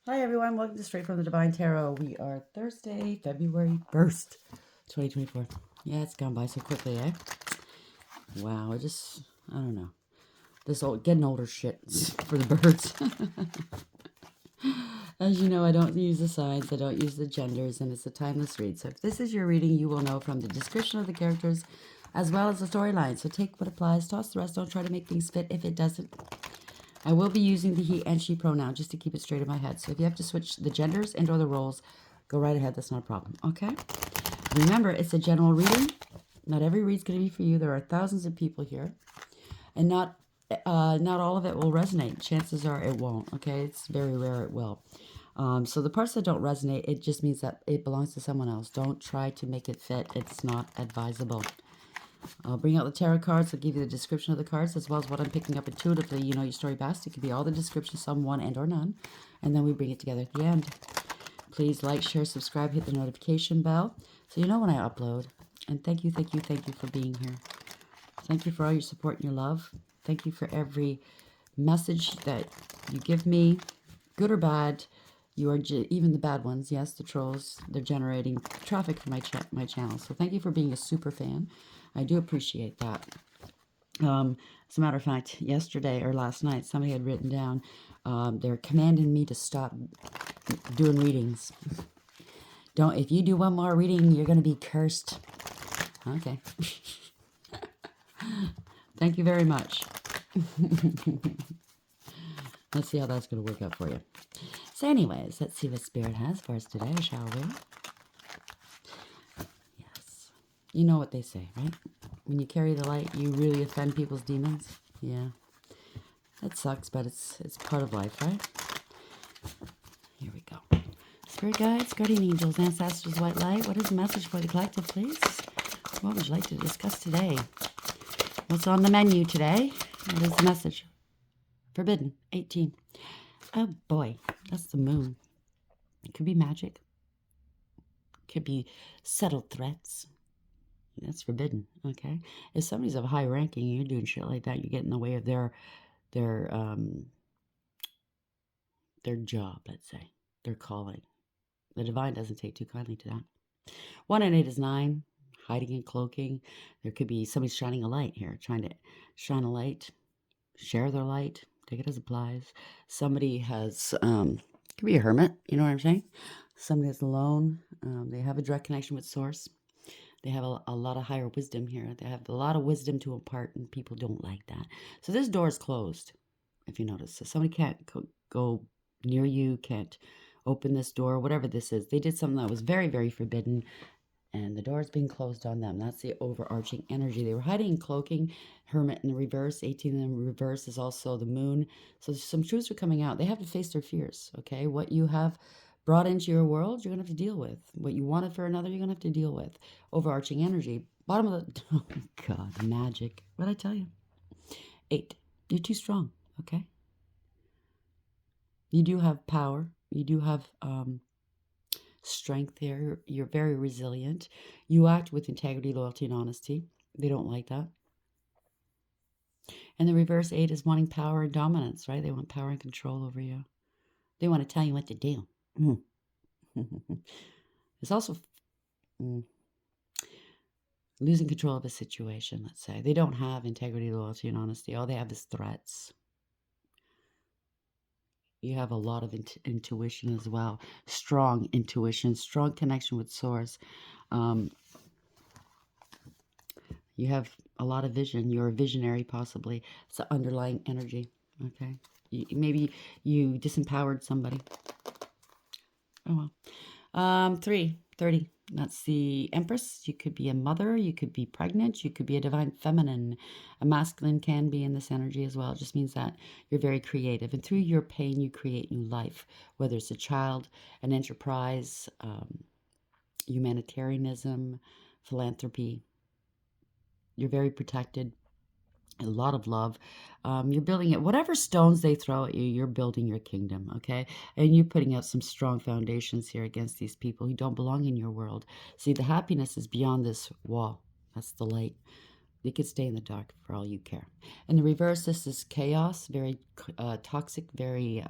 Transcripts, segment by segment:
Hi, everyone. Welcome to Straight from the Divine Tarot. We are Thursday, February 1st, 2024. Yeah, it's gone by so quickly, eh? Wow, I don't know. This getting older shit for the birds. As you know, I don't use the signs, I don't use the genders, and it's a timeless read. So if this is your reading, you will know from the description of the characters as well as the storyline. So take what applies, toss the rest, don't try to make things fit if it doesn't. I will be using the he and she pronoun just to keep it straight in my head. So if you have to switch the genders and or the roles, go right ahead. That's not a problem. Okay? Remember, it's a general reading. Not every read's going to be for you. There are thousands of people here. And not all of it will resonate. Chances are it won't. Okay? It's very rare it will. So the parts that don't resonate, it just means that it belongs to someone else. Don't try to make it fit. It's not advisable. I'll bring out the tarot cards. I'll give you the description of the cards as well as what I'm picking up intuitively. You know your story best. It could be all the descriptions, some one and or none. And then we bring it together at the end. Please like, share, subscribe, hit the notification bell so you know when I upload. And thank you for being here. Thank you for all your support and your love. Thank you for every message that you give me, good or bad. You are even the bad ones. Yes, the trolls. They're generating traffic for my channel. So thank you for being a super fan. I do appreciate that. As a matter of fact, yesterday or last night, somebody had written down, they're commanding me to stop doing readings. If you do one more reading, you're going to be cursed. Okay. Thank you very much. Let's see how that's going to work out for you. So anyways, let's see what Spirit has for us today, shall we? Yes. You know what they say, right? When you carry the light, you really offend people's demons. Yeah. That sucks, but it's part of life, right? Here we go. Spirit guides, guardian angels, ancestors, white light. What is the message for the collective, please? What would you like to discuss today? What's on the menu today? What is the message? Forbidden, 18. Oh boy, that's the moon. It could be magic. It could be subtle threats. That's forbidden, okay? If somebody's of high ranking and you're doing shit like that, you get in the way of their job, let's say, their calling. The divine doesn't take too kindly to that. 1 and 8 is 9, hiding and cloaking. There could be somebody shining a light here, trying to shine a light, share their light, take it as applies. Somebody has, could be a hermit, you know what I'm saying? Somebody is alone. They have a direct connection with Source. They have a lot of higher wisdom here. They have a lot of wisdom to impart, and people don't like that. So this door is closed, if you notice. So somebody can't go near you, can't open this door, whatever this is. They did something that was very, very forbidden, and the door is being closed on them. That's the overarching energy. They were hiding and cloaking. Hermit in the reverse, 18 in the reverse is also the moon. So some truths are coming out. They have to face their fears, okay? What you have brought into your world, you're going to have to deal with. What you wanted for another, you're going to have to deal with. Overarching energy. Bottom of the... Oh, God, magic. What'd I tell you? 8. You're too strong, okay? You do have power. You do have strength here. You're very resilient. You act with integrity, loyalty, and honesty. They don't like that. And the reverse 8 is wanting power and dominance, right? They want power and control over you. They want to tell you what to do. It's also losing control of a situation, let's say. They don't have integrity, loyalty, and honesty. All they have is threats. You have a lot of intuition as well. Strong intuition, strong connection with Source. You have a lot of vision. You're a visionary, possibly. It's the underlying energy, okay? Maybe you disempowered somebody. Oh, well. 3, 30. That's the Empress. You could be a mother. You could be pregnant. You could be a divine feminine. A masculine can be in this energy as well. It just means that you're very creative. And through your pain, you create new life, whether it's a child, an enterprise, humanitarianism, philanthropy. You're very protected. A lot of love. You're building it. Whatever stones they throw at you, you're building your kingdom, okay? And you're putting out some strong foundations here against these people who don't belong in your world. See, the happiness is beyond this wall. That's the light. You could stay in the dark for all you care. In the reverse, this is chaos, very toxic, very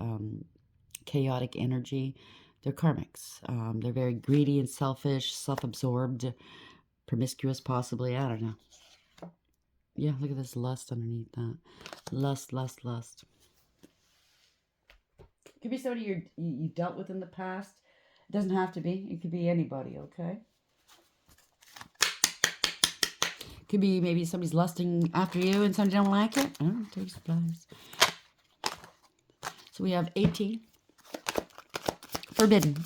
chaotic energy. They're karmics. They're very greedy and selfish, self-absorbed, promiscuous possibly. I don't know. Yeah, look at this lust underneath that. Lust, lust, lust. Could be somebody you dealt with in the past. It doesn't have to be. It could be anybody, okay? Could be maybe somebody's lusting after you and somebody don't like it. Oh, take supplies. So we have 18. Forbidden.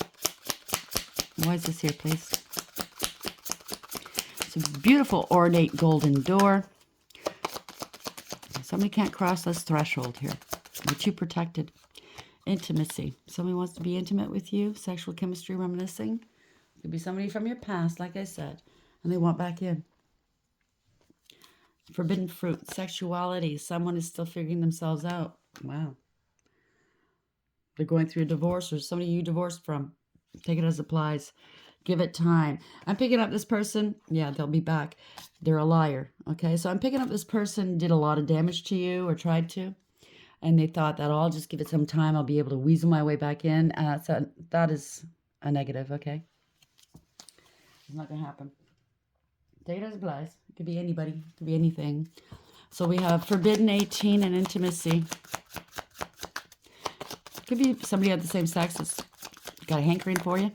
Why is this here, please? It's a beautiful ornate golden door. Somebody can't cross this threshold here. You're too protected. Intimacy. Somebody wants to be intimate with you. Sexual chemistry reminiscing. Could be somebody from your past, like I said, and they want back in. Forbidden fruit. Sexuality. Someone is still figuring themselves out. Wow. They're going through a divorce, or somebody you divorced from. Take it as applies. Give it time. I'm picking up this person. Yeah, they'll be back. They're a liar. Okay, so I'm picking up this person did a lot of damage to you or tried to. And they thought that I'll just give it some time. I'll be able to weasel my way back in. So that is a negative, okay? It's not going to happen. Take it as applies. It could be anybody. It could be anything. So we have forbidden 18 and intimacy. Could be somebody of the same sex that's got a hankering for you.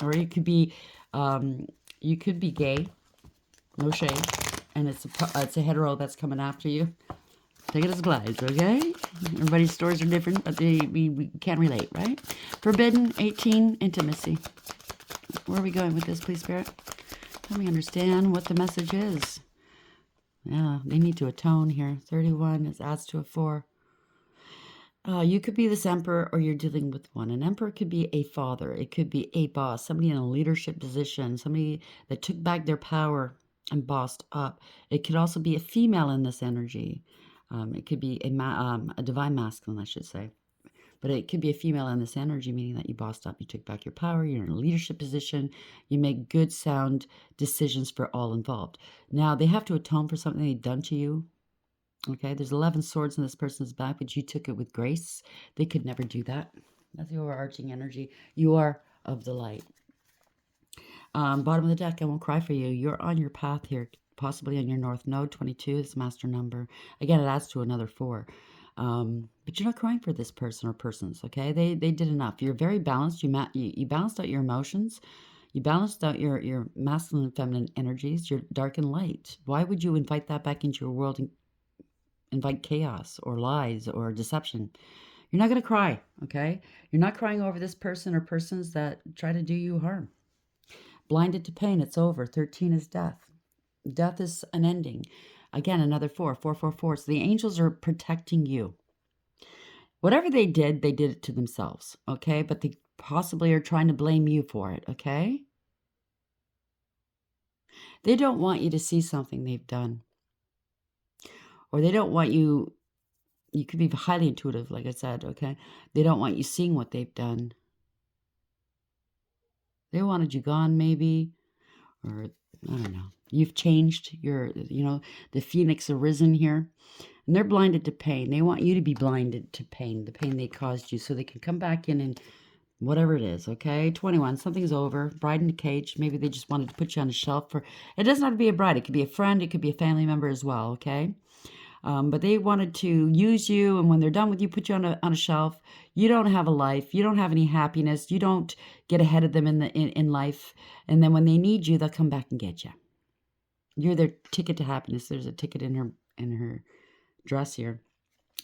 Or you could be gay, no shade, and it's a hetero that's coming after you. Take it as applies, okay? Everybody's stories are different, but we can't relate, right? Forbidden 18 intimacy. Where are we going with this, please, Spirit? Help me understand what the message is. Yeah, they need to atone here. 31 adds to a 4. You could be this emperor, or you're dealing with one. An emperor could be a father. It could be a boss, somebody in a leadership position, somebody that took back their power and bossed up. It could also be a female in this energy. It could be a divine masculine, I should say. But it could be a female in this energy, meaning that you bossed up, you took back your power, you're in a leadership position, you make good, sound decisions for all involved. Now, they have to atone for something they've done to you. Okay, there's 11 swords in this person's back, but you took it with grace. They could never do that. That's the overarching energy. You are of the light. Bottom of the deck, I won't cry for you. You're on your path here, possibly on your north node. 22 is master number. Again, it adds to another 4. But you're not crying for this person or persons, okay? They did enough. You're very balanced. You balanced out your emotions. You balanced out your masculine and feminine energies, your dark and light. Why would you invite that back into your world and invite chaos or lies or deception? You're not going to cry, okay? You're not crying over this person or persons that try to do you harm. Blinded to pain, it's over. 13 is death. Death is an ending. Again, another 4, 4, 4, 4. So the angels are protecting you. Whatever they did it to themselves, okay? But they possibly are trying to blame you for it, okay? They don't want you to see something they've done. Or they don't want you could be highly intuitive, like I said, okay? They don't want you seeing what they've done. They wanted you gone, maybe, or I don't know. You've changed the phoenix arisen here, and they're blinded to pain. They want you to be blinded to pain, the pain they caused you, so they can come back in and whatever it is, okay? 21, something's over. Bride in a cage. Maybe they just wanted to put you on a shelf for, it doesn't have to be a bride. It could be a friend. It could be a family member as well, okay? But they wanted to use you, and when they're done with you, put you on a shelf. You don't have a life. You don't have any happiness. You don't get ahead of them in life. And then when they need you, they'll come back and get you. You're their ticket to happiness. There's a ticket in her dress here.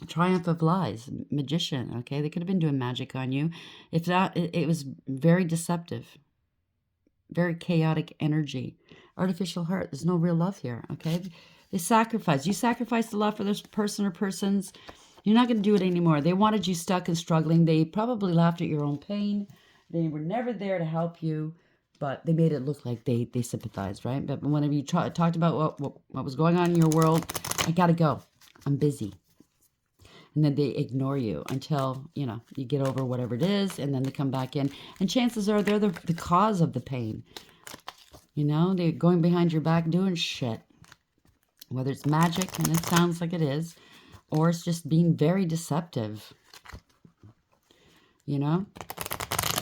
Triumph of lies, magician. Okay, they could have been doing magic on you. If not, it was very deceptive, very chaotic energy, artificial heart. There's no real love here. Okay. They sacrifice. You sacrifice the love for this person or persons. You're not going to do it anymore. They wanted you stuck and struggling. They probably laughed at your own pain. They were never there to help you, but they made it look like they sympathized, right? But whenever you talked about what was going on in your world, I got to go. I'm busy. And then they ignore you until, you get over whatever it is, and then they come back in. And chances are they're the cause of the pain. They're going behind your back doing shit. Whether it's magic, and it sounds like it is, or it's just being very deceptive. You know?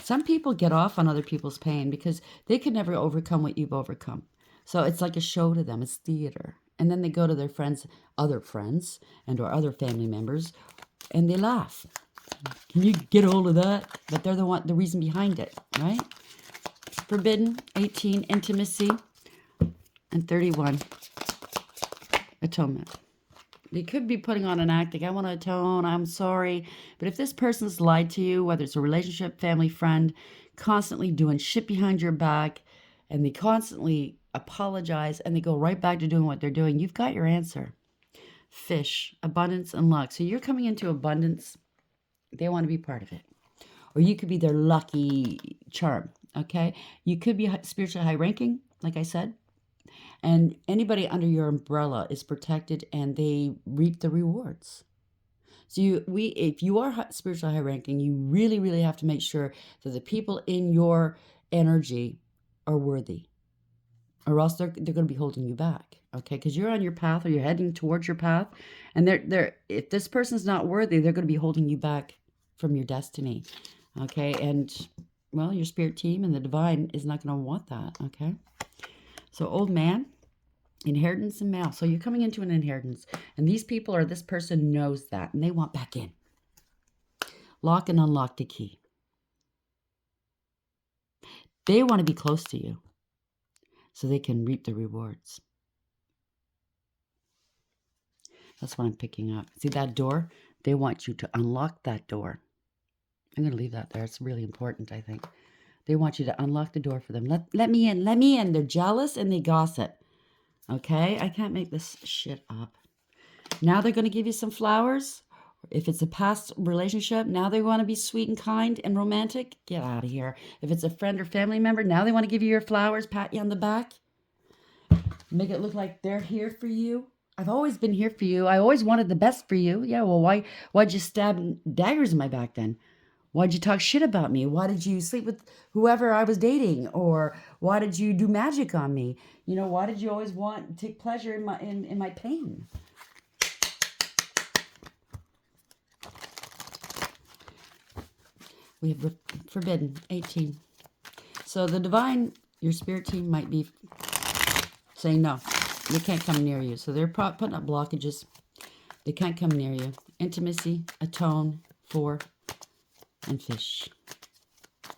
Some people get off on other people's pain because they could never overcome what you've overcome. So it's like a show to them. It's theater. And then they go to their friends, other friends, and or other family members, and they laugh. Can you get hold of that? But they're the reason behind it, right? Forbidden, 18, intimacy, and 31, atonement. They could be putting on an act like, I want to atone, I'm sorry. But if this person's lied to you, whether it's a relationship, family, friend, constantly doing shit behind your back, and they constantly apologize, and they go right back to doing what they're doing, you've got your answer. Fish, abundance, and luck. So you're coming into abundance. They want to be part of it. Or you could be their lucky charm, okay? You could be spiritually high ranking, like I said. And anybody under your umbrella is protected and they reap the rewards. So if you are spiritually high ranking, you really, really have to make sure that the people in your energy are worthy, or else they're going to be holding you back. Okay, because you're on your path, or you're heading towards your path, and if this person's not worthy, they're going to be holding you back from your destiny. Okay, and well, your spirit team and the divine is not going to want that. Okay. So old man, inheritance and mail. So you're coming into an inheritance. And these people, or this person, knows that. And they want back in. Lock and unlock the key. They want to be close to you so they can reap the rewards. That's what I'm picking up. See that door? They want you to unlock that door. I'm going to leave that there. It's really important, I think. They want you to unlock the door for them. Let me in. Let me in. They're jealous and they gossip. Okay? I can't make this shit up. Now they're going to give you some flowers. If it's a past relationship, now they want to be sweet and kind and romantic. Get out of here. If it's a friend or family member, now they want to give you your flowers, pat you on the back. Make it look like they're here for you. I've always been here for you. I always wanted the best for you. Yeah, well, why'd you stab daggers in my back then? Why'd you talk shit about me? Why did you sleep with whoever I was dating? Or why did you do magic on me? You know, why did you always take pleasure in my pain? We have forbidden, 18. So the divine, your spirit team might be saying no. They can't come near you. So they're putting up blockages. They can't come near you. Intimacy, atone, 4. And fish.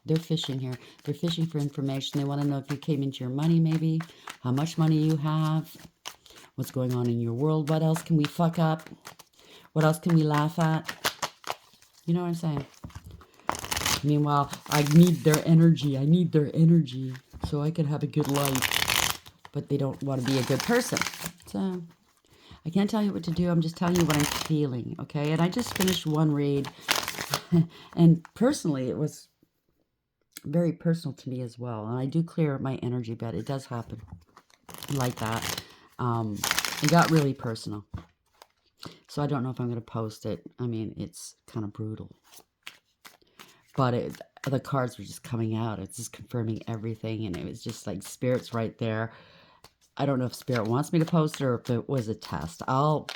They're fishing here. They're fishing for information. They want to know if you came into your money, maybe. How much money you have. What's going on in your world. What else can we fuck up? What else can we laugh at? You know what I'm saying? Meanwhile, I need their energy. I need their energy so I can have a good life. But they don't want to be a good person. So, I can't tell you what to do. I'm just telling you what I'm feeling, okay? And I just finished one read. And personally, it was very personal to me as well. And I do clear my energy, but it does happen like that. It got really personal. So I don't know if I'm going to post it. I mean, it's kind of brutal. But the cards were just coming out. It's just confirming everything. And it was just like Spirit's right there. I don't know if Spirit wants me to post it or if it was a test. I'll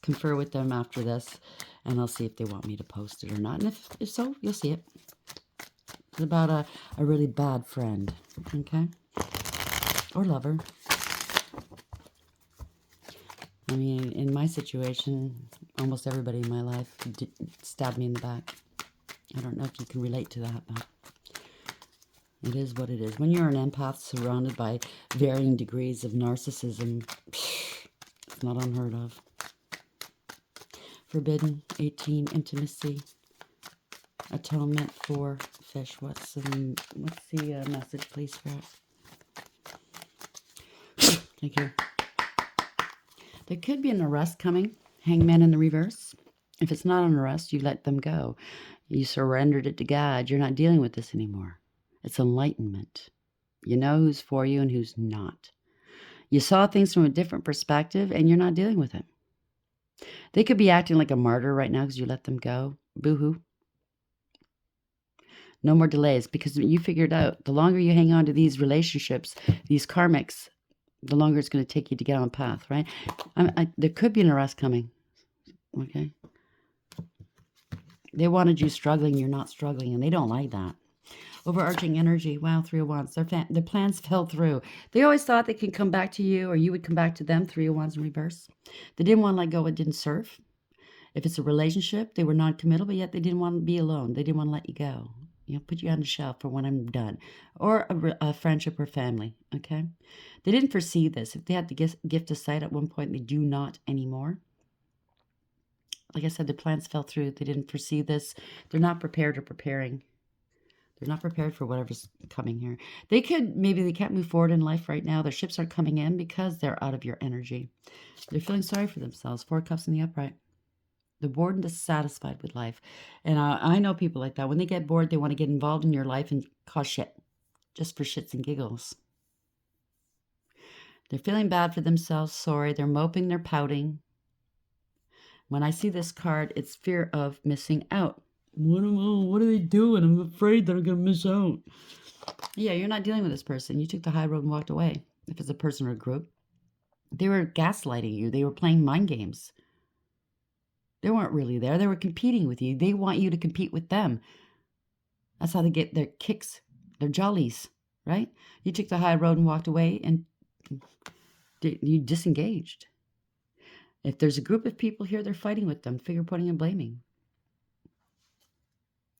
confer with them after this. And I'll see if they want me to post it or not. And if so, you'll see it. It's about a really bad friend. Okay? Or lover. I mean, in my situation, almost everybody in my life stabbed me in the back. I don't know if you can relate to that, but it is what it is. When you're an empath surrounded by varying degrees of narcissism, it's not unheard of. Forbidden, 18, intimacy, atonement, 4, fish. What's the message, please, Spirit? Thank you. There could be an arrest coming. Hangman in the reverse. If it's not an arrest, you let them go. You surrendered it to God. You're not dealing with this anymore. It's enlightenment. You know who's for you and who's not. You saw things from a different perspective, and you're not dealing with it. They could be acting like a martyr right now because you let them go. Boo-hoo. No more delays, because you figured out the longer you hang on to these relationships, these karmics, the longer it's going to take you to get on path, right? There could be an arrest coming, okay? They wanted you struggling, you're not struggling, and they don't like that. Overarching energy, wow, 3 of Wands. Their plans fell through. They always thought they could come back to you or you would come back to them, 3 of Wands in reverse. They didn't want to let go, it didn't serve. If it's a relationship, they were non-committal, but yet they didn't want to be alone. They didn't want to let you go. You know, put you on the shelf for when I'm done. Or a friendship or family, okay? They didn't foresee this. If they had the gift of sight at one point, they do not anymore. Like I said, their plans fell through. They didn't foresee this. They're not prepared or preparing. They're not prepared for whatever's coming here. Maybe they can't move forward in life right now. Their ships aren't coming in because they're out of your energy. They're feeling sorry for themselves. 4 of Cups in the upright. They're bored and dissatisfied with life. And I know people like that. When they get bored, they want to get involved in your life and cause shit. Just for shits and giggles. They're feeling bad for themselves. Sorry. They're moping. They're pouting. When I see this card, it's fear of missing out. What are they doing? I'm afraid that I'm going to miss out. Yeah, you're not dealing with this person. You took the high road and walked away. If it's a person or a group. They were gaslighting you. They were playing mind games. They weren't really there. They were competing with you. They want you to compete with them. That's how they get their kicks, their jollies, right? You took the high road and walked away and you disengaged. If there's a group of people here, they're fighting with them, finger pointing and blaming.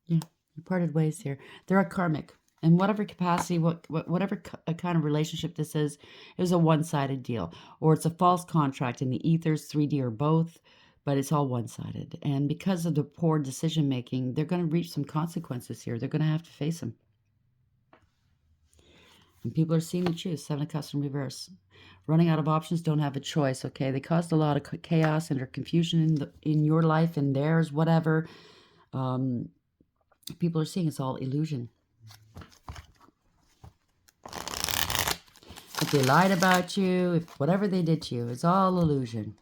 Yeah, you parted ways here. They're a karmic. In whatever capacity, whatever kind of relationship this is, it was a one-sided deal. Or it's a false contract in the ethers, 3D or both. But it's all one-sided. And because of the poor decision-making, they're going to reach some consequences here. They're going to have to face them. And people are seeing the truth. 7 of Cups in reverse. Running out of options, don't have a choice, okay? They caused a lot of chaos and confusion in your life and theirs, whatever. People are seeing it's all illusion. If they lied about you, if whatever they did to you, it's all illusion.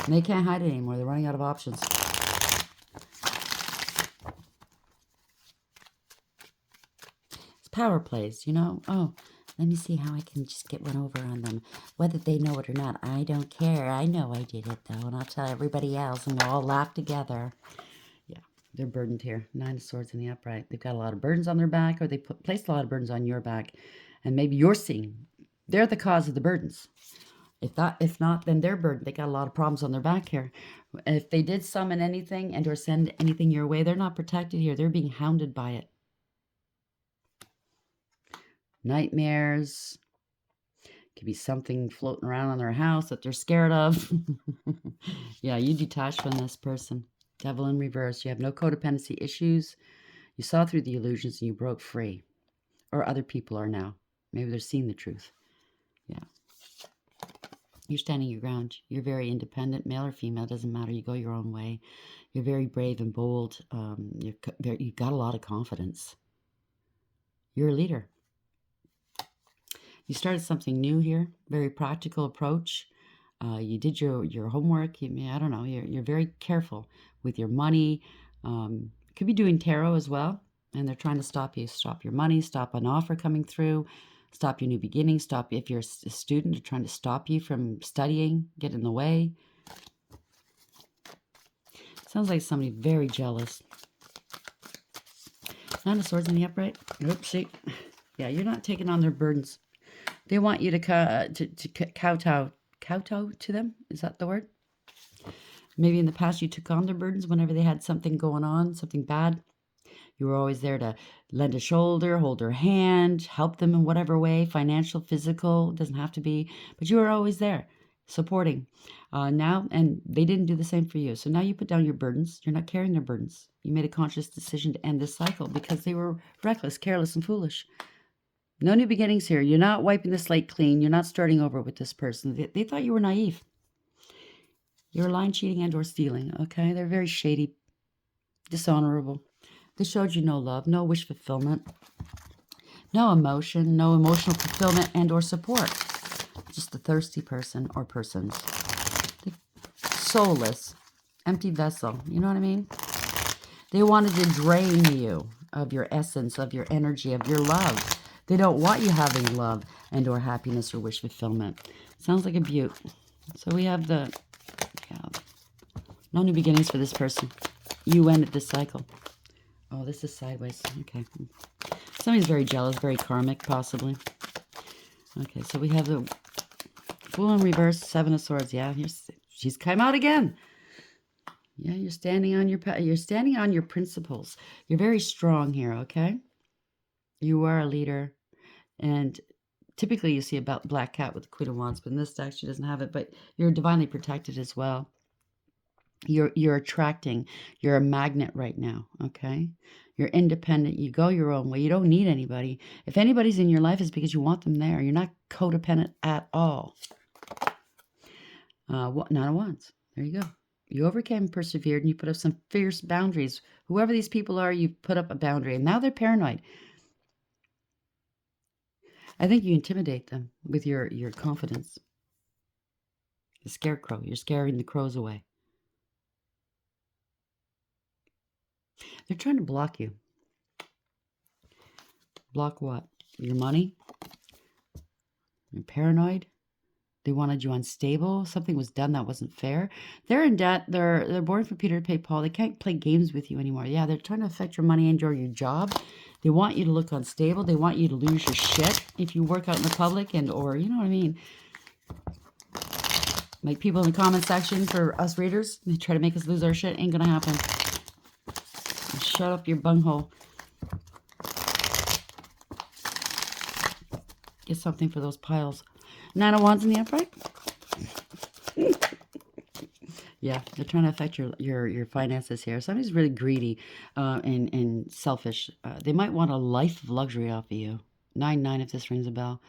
And they can't hide it anymore. They're running out of options. It's power plays, you know. Oh, let me see how I can just get one over on them. Whether they know it or not, I don't care. I know I did it, though. And I'll tell everybody else, and we'll all laugh together. Yeah, they're burdened here. 9 of Swords in the upright. They've got a lot of burdens on their back, or they placed a lot of burdens on your back. And maybe you're seeing they're the cause of the burdens. If not, then they're burdened. They got a lot of problems on their back here. If they did summon anything and or send anything your way, they're not protected here. They're being hounded by it. Nightmares. Could be something floating around on their house that they're scared of. Yeah, you detached from this person. Devil in reverse. You have no codependency issues. You saw through the illusions and you broke free. Or other people are now. Maybe they're seeing the truth. Yeah. You're standing your ground. You're very independent, male or female, doesn't matter. You go your own way. You're very brave and bold. You've got a lot of confidence. You're a leader. You started something new here. Very practical approach. You did your homework. I don't know. You're very careful with your money. Could be doing tarot as well. And they're trying to stop you. Stop your money. Stop an offer coming through. Stop your new beginning. Stop if you're a student. They're trying to stop you from studying. Get in the way. Sounds like somebody very jealous. 9 of Swords in the upright. Oopsie. Yeah, you're not taking on their burdens. They want you to kowtow to them. Is that the word? Maybe in the past you took on their burdens whenever they had something going on, something bad. You were always there to lend a shoulder, hold their hand, help them in whatever way, financial, physical, doesn't have to be, but you were always there, supporting. Now, and they didn't do the same for you. So now you put down your burdens. You're not carrying their burdens. You made a conscious decision to end this cycle because they were reckless, careless, and foolish. No new beginnings here. You're not wiping the slate clean. You're not starting over with this person. They thought you were naive. You're lying, cheating, and or stealing, okay? They're very shady, dishonorable. They showed you no love, no wish fulfillment, no emotion, no emotional fulfillment and or support. Just a thirsty person or persons. Soulless, empty vessel. You know what I mean? They wanted to drain you of your essence, of your energy, of your love. They don't want you having love and or happiness or wish fulfillment. Sounds like a beaut. So we have the, yeah, no new beginnings for this person. You ended this cycle. Oh, this is sideways. Okay. Somebody's very jealous, very karmic, possibly. Okay, so we have the Fool in reverse, Seven of Swords. Yeah, she's come out again. Yeah, you're standing on your principles. You're very strong here, okay? You are a leader, and typically you see a black cat with the Queen of Wands, but in this deck she doesn't have it. But you're divinely protected as well. You're attracting. You're a magnet right now, okay? You're independent. You go your own way. You don't need anybody. If anybody's in your life, it's because you want them there. You're not codependent at all. Nine of Wands. There you go. You overcame, persevered, and you put up some fierce boundaries. Whoever these people are, you put up a boundary, and now they're paranoid. I think you intimidate them with your confidence. The scarecrow. You're scaring the crows away. They're trying to block you. Block what? Your money? You're paranoid? They wanted you unstable. Something was done that wasn't fair. They're in debt. They're born for Peter to pay Paul. They can't play games with you anymore. Yeah, they're trying to affect your money and your job. They want you to look unstable. They want you to lose your shit if you work out in the public or you know what I mean. Like people in the comment section for us readers, they try to make us lose our shit. Ain't gonna happen. Shut up your bunghole. Get something for those piles. Nine of Wands in the upright. Yeah, they're trying to affect your finances here. Somebody's really greedy and selfish. They might want a life of luxury off of you. 9-9 if this rings a bell.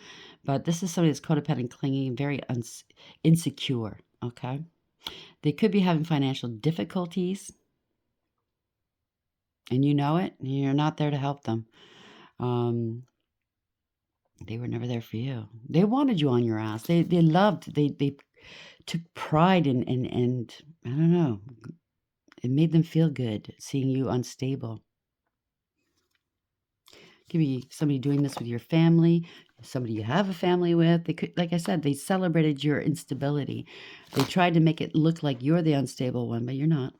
But this is somebody that's codependent, clingy, very insecure, okay? They could be having financial difficulties. And you know it. And you're not there to help them. They were never there for you. They wanted you on your ass. They loved, they took pride in, and I don't know, it made them feel good seeing you unstable. Could be somebody doing this with your family, somebody you have a family with. They could, like I said, they celebrated your instability. They tried to make it look like you're the unstable one, but you're not.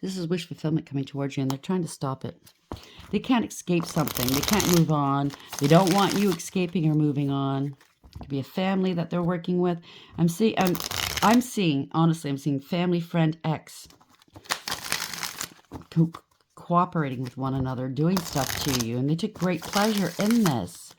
This is wish fulfillment coming towards you, and they're trying to stop it. They can't escape something. They can't move on. They don't want you escaping or moving on. It could be a family that they're working with. I'm seeing, honestly, I'm seeing family, friend, ex cooperating with one another, doing stuff to you, and they took great pleasure in this.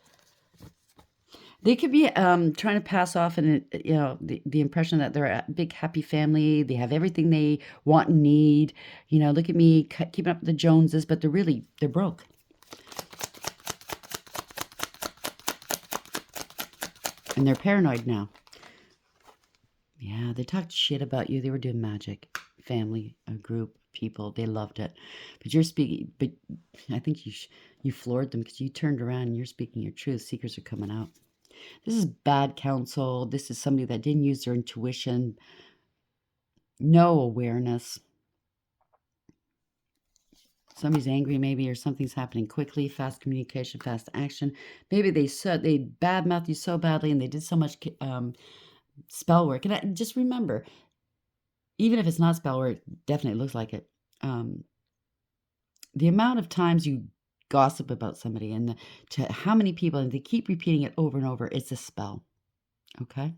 They could be trying to pass off the impression that they're a big happy family. They have everything they want and need. You know, look at me keeping up with the Joneses, but they're broke. And they're paranoid now. Yeah, they talked shit about you. They were doing magic. Family, a group, people, they loved it. But you're speaking, but I think you floored them because you turned around and you're speaking your truth. Secrets are coming out. This is bad counsel. This is somebody that didn't use their intuition. No awareness. Somebody's angry maybe, or something's happening quickly. Fast communication, fast action. Maybe they badmouthed you so badly and they did so much spell work. And just remember, even if it's not spell work, it definitely looks like it. The amount of times you gossip about somebody and to how many people, and they keep repeating it over and over, it's a spell. Okay?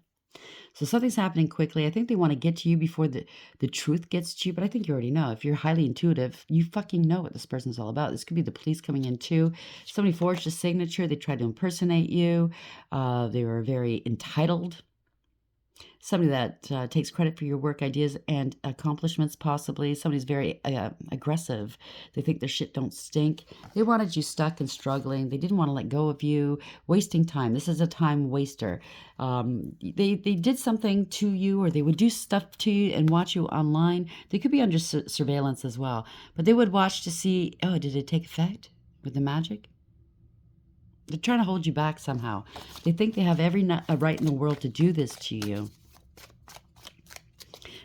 So something's happening quickly. I think they want to get to you before the truth gets to you, but I think you already know. If you're highly intuitive, you fucking know what this person's all about. This could be the police coming in too. Somebody forged a signature. They tried to impersonate you. They were very entitled. Somebody that takes credit for your work ideas and accomplishments, possibly. Somebody's very aggressive. They think their shit don't stink. They wanted you stuck and struggling. They didn't want to let go of you, wasting time. This is a time waster. They did something to you, or they would do stuff to you and watch you online. They could be under surveillance as well. But they would watch to see, oh, did it take effect with the magic? They're trying to hold you back somehow. They think they have every right in the world to do this to you.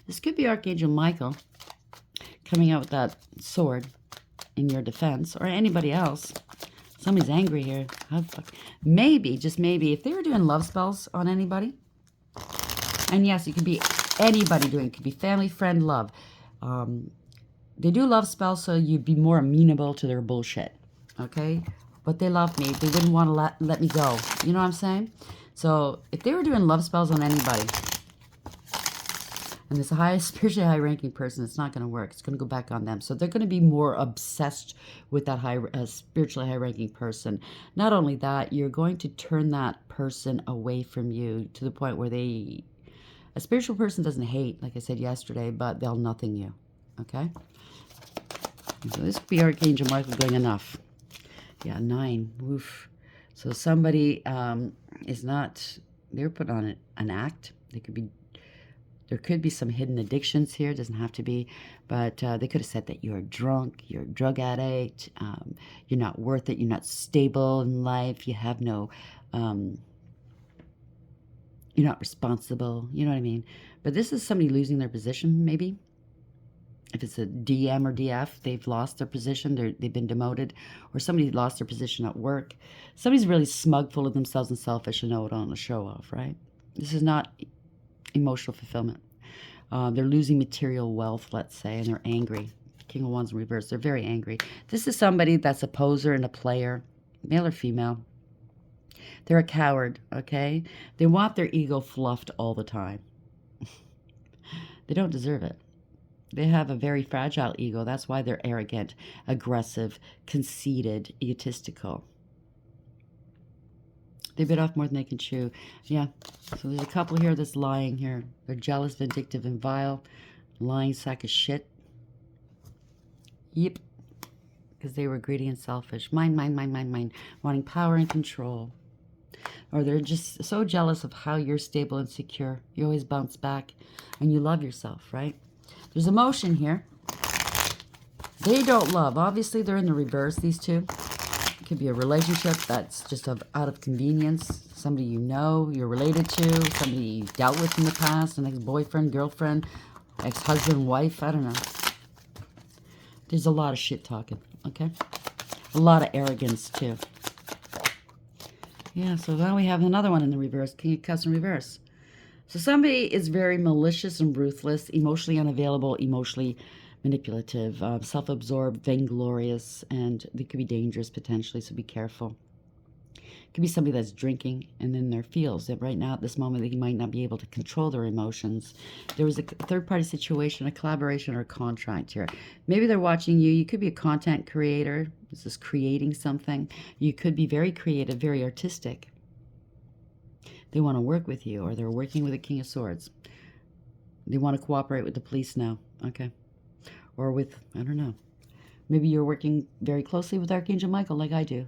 This could be Archangel Michael coming out with that sword in your defense, or anybody else. Somebody's angry here. How fuck? Maybe, just maybe, if they were doing love spells on anybody, and yes, it could be anybody doing it. Could be family, friend, love. They do love spells, so you'd be more amenable to their bullshit. Okay? But they love me. They wouldn't want to let me go. You know what I'm saying? So if they were doing love spells on anybody, and this spiritually high-ranking person, it's not going to work. It's going to go back on them. So they're going to be more obsessed with that spiritually high-ranking person. Not only that, you're going to turn that person away from you to the point where a spiritual person doesn't hate, like I said yesterday, but they'll nothing you. Okay? So this could be Archangel Michael going enough. Yeah, 9. Oof. So somebody is not, they're put on an act. There could be some hidden addictions here. It doesn't have to be. But they could have said that you're a drunk, you're a drug addict, you're not worth it, you're not stable in life, you have no, you're not responsible. You know what I mean? But this is somebody losing their position, maybe. If it's a DM or DF, they've lost their position, they've been demoted, or somebody lost their position at work. Somebody's really smug, full of themselves and selfish and know it on a show off, right? This is not emotional fulfillment. They're losing material wealth, let's say, and they're angry. King of Wands in reverse, they're very angry. This is somebody that's a poser and a player, male or female. They're a coward, okay? They want their ego fluffed all the time. They don't deserve it. They have a very fragile ego. That's why they're arrogant, aggressive, conceited, egotistical. They bit off more than they can chew. Yeah. So there's a couple here that's lying here. They're jealous, vindictive, and vile. Lying sack of shit. Yep. Because they were greedy and selfish. Mine. Wanting power and control. Or they're just so jealous of how you're stable and secure. You always bounce back. And you love yourself, right? There's emotion here. They don't love. Obviously, they're in the reverse, these two. It could be a relationship that's just out of convenience. Somebody you know, you're related to. Somebody you dealt with in the past. An ex-boyfriend, girlfriend, ex-husband, wife. I don't know. There's a lot of shit talking, okay? A lot of arrogance, too. Yeah, so now we have another one in the reverse. King of Cups in reverse. So somebody is very malicious and ruthless, emotionally unavailable, emotionally manipulative, self-absorbed, vainglorious, and they could be dangerous potentially, so be careful. It could be somebody that's drinking and in their feels that right now at this moment they might not be able to control their emotions. There was a third-party situation, a collaboration, or a contract here. Maybe they're watching you. You could be a content creator. This is creating something. You could be very creative, very artistic. They want to work with you, or they're working with a King of Swords. They want to cooperate with the police now, okay? Or with, I don't know. Maybe you're working very closely with Archangel Michael like I do.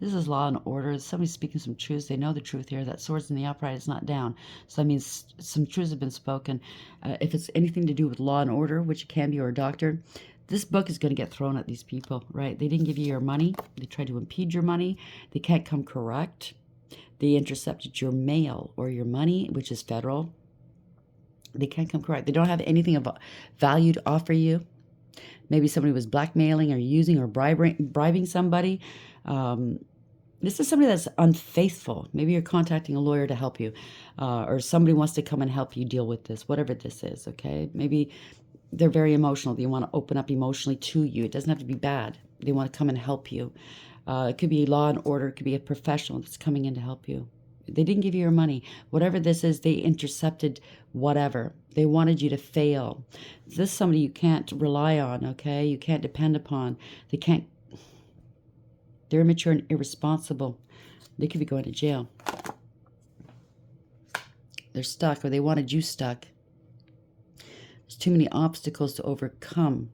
This is law and order. Somebody's speaking some truths. They know the truth here. That swords in the upright is not down. So that means some truths have been spoken. If it's anything to do with law and order, which it can be, or a doctor, this book is going to get thrown at these people, right? They didn't give you your money. They tried to impede your money. They can't come correct. They intercepted your mail or your money, which is federal. They can't come correct. They don't have anything of value to offer you. Maybe somebody was blackmailing or using or bribing somebody. This is somebody that's unfaithful. Maybe you're contacting a lawyer to help you, or somebody wants to come and help you deal with this, whatever this is, okay? Maybe they're very emotional. They want to open up emotionally to you. It doesn't have to be bad. They want to come and help you. It could be law and order. It could be a professional that's coming in to help you. They didn't give you your money. Whatever this is, they intercepted whatever. They wanted you to fail. This is somebody you can't rely on, okay? You can't depend upon. They're immature and irresponsible. They could be going to jail. They're stuck, or they wanted you stuck. There's too many obstacles to overcome.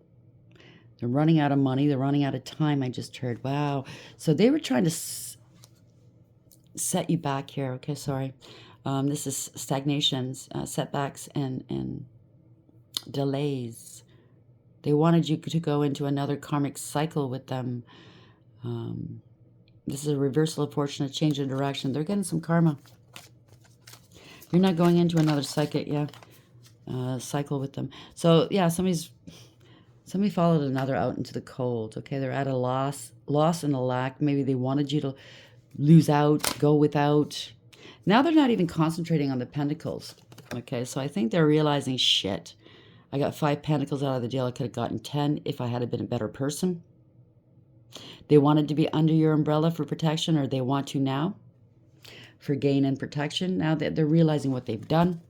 They're running out of money. They're running out of time, I just heard. Wow. So they were trying to set you back here. Okay, sorry. This is stagnations, setbacks, and delays. They wanted you to go into another karmic cycle with them. This is a reversal of fortune, a change of direction. They're getting some karma. You're not going into another cycle with them. So, yeah, somebody's Somebody followed another out into the cold. Okay, they're at a loss and a lack. Maybe they wanted you to lose out, go without. Now they're not even concentrating on the pentacles. Okay, so I think they're realizing, shit, I got 5 pentacles out of the deal. I could have gotten 10 if I had been a better person. They wanted to be under your umbrella for protection, or they want to now for gain and protection. Now that they're realizing what they've done.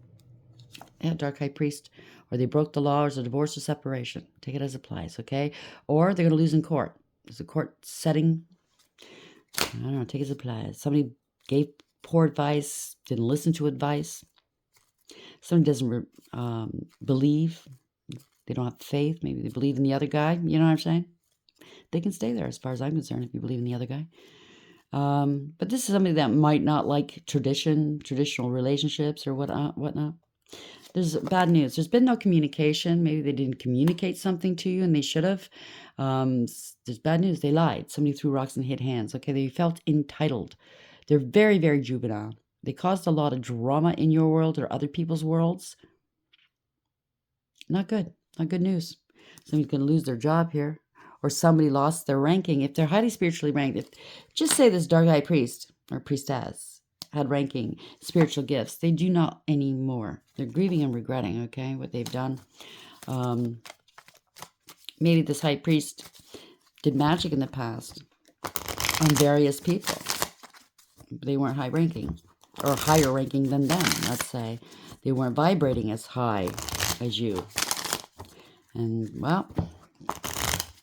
Yeah, Dark High Priest. Or they broke the law, or it's a divorce or separation. Take it as applies, okay? Or they're going to lose in court. There's a court setting. I don't know, take it as applies. Somebody gave poor advice, didn't listen to advice. Somebody doesn't believe. They don't have faith. Maybe they believe in the other guy. You know what I'm saying? They can stay there as far as I'm concerned if you believe in the other guy. But this is somebody that might not like traditional relationships or whatnot. There's bad news. There's been no communication. Maybe they didn't communicate something to you and they should have. There's bad news. They lied. Somebody threw rocks and hit hands. Okay, they felt entitled. They're very, very juvenile. They caused a lot of drama in your world or other people's worlds. Not good. Not good news. Somebody's going to lose their job here. Or somebody lost their ranking. If they're highly spiritually ranked, just say this Dark High Priest or Priestess had ranking, spiritual gifts. They do not anymore. They're grieving and regretting, okay, what they've done. Maybe this High Priest did magic in the past on various people. They weren't high ranking or higher ranking than them, let's say. They weren't vibrating as high as you. And, well,